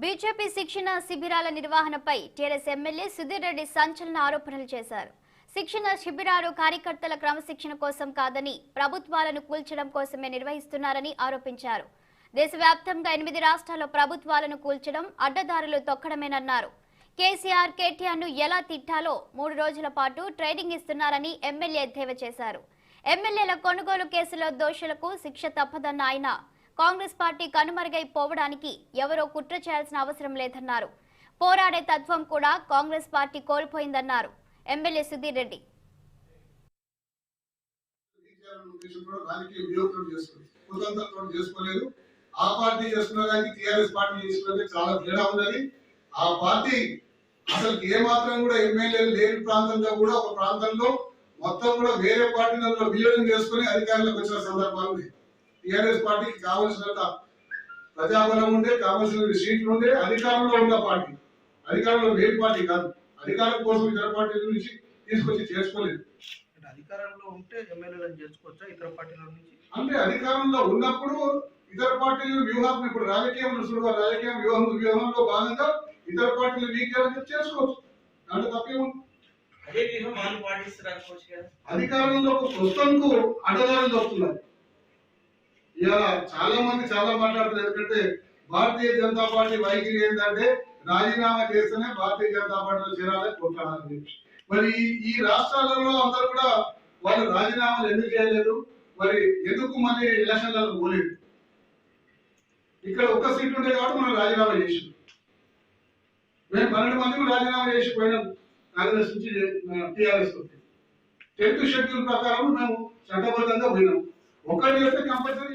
BJP శిక్షణ శిబిరాల నిర్వహణపై TRS MLA Sudheer Reddy సంచలన ఆరోపణలు చేశారు. శిక్షణ శిబిరాలు కార్యకర్తల క్రమశిక్షణ కోసం కాదని ప్రభుత్వాలను కూల్చడం కోసమే నిర్వహిస్తున్నారని ఆరోపించారు. దేశవ్యాప్తంగా 8 రాష్ట్రాల్లో ప్రభుత్వాలను కూల్చడం, అడ్డదారులు తొక్కడమేనన్నారు. కేసీఆర్, కేటీఆర్ను ఎలా తిట్టాలో 3 రోజుల పాటు ట్రైనింగ్ ఇస్తున్నారని ఎమ్మెల్యే ఎద్దేవా చేశారు. ఎమ్మెల్యేల కొనుగోలు కేసులో దోషులకు శిక్ష తప్పదన్న ఆయన కాంగ్రెస్ పార్టీ కనుమరుగైపోవడానికి ఎవరో కుట్ర చేయాల్సిన అవసరం లేదన్నారు. పోరాడే తత్వం కూడా కాంగ్రెస్ పార్టీ కోల్పోయిందన్నారు ఎమ్మెల్యే సుధీర్ రెడ్డి. ఆ పార్టీ చేసుకున్నదానికి టీఆర్ఎస్ పార్టీ చేసుకున్నది చాలా తేడా ఉన్నది. ఆ పార్టీ అసలు ఏమాత్రం కూడా ఎమ్మెల్యేలు లేని ప్రాంతంలో కూడా ఒక ప్రాంతంలో మొత్తం కూడా వేరే పార్టీలలో విలీనం చేసుకుని అధికారంలోకి వచ్చిన సందర్భాలు ఉన్నాయి. టీఆర్ఎస్ పార్టీకి కావలసినంత ప్రజాబలం ఉండే, కావలసిన సీట్లు ఉండే, అధికారంలో ఉన్న పార్టీ, అధికారంలో లేని పార్టీ కాదు. అధికారం కోసం ఇతర పార్టీల నుంచి తీసుకొచ్చి చేసుకోలేదు. అధికారంలో ఉంటే ఎమ్మెల్యేలను చేసుకోవచ్చా ఇతర పార్టీల నుంచి? అంటే అధికారంలో ఉన్నప్పుడు ఇతర పార్టీలు వ్యూహాత్మక, ఇప్పుడు రాజకీయం రాజకీయం వ్యూహంలో భాగంగా ఇతర పార్టీలు వీక్యాలని చేసుకోవచ్చు. దాంట్లో తప్పేముంది? అదే వ్యూహం వాళ్ళు పాటిస్తారు. అధికారంలో ప్రస్తుతంకు అడ్డదారులు దొరుకుతున్నారు. ఇవాళ చాలా మంది చాలా మాట్లాడుతున్నారు. ఎందుకంటే భారతీయ జనతా పార్టీ వైఖరి ఏంటంటే రాజీనామా చేస్తేనే భారతీయ జనతా పార్టీలో చేరాలని కొట్లాడాలని. మరి ఈ రాష్ట్రాలలో అందరూ కూడా వాళ్ళు రాజీనామాలు ఎందుకు చేయలేదు, మరి ఎందుకు మళ్ళీ ఎలక్షన్లలో పోలేదు? ఇక్కడ ఒక్క సీట్ ఉండే కాబట్టి మనం రాజీనామా చేసాం. మేము 12 మంది రాజీనామా చేసి పోయినాం కాంగ్రెస్ నుంచి టీఆర్ఎస్. 10th షెడ్యూల్ ప్రకారం మేము చట్టబద్ధంగా పోయినాం. ఒక్కటి చేస్తే కంపల్సరీ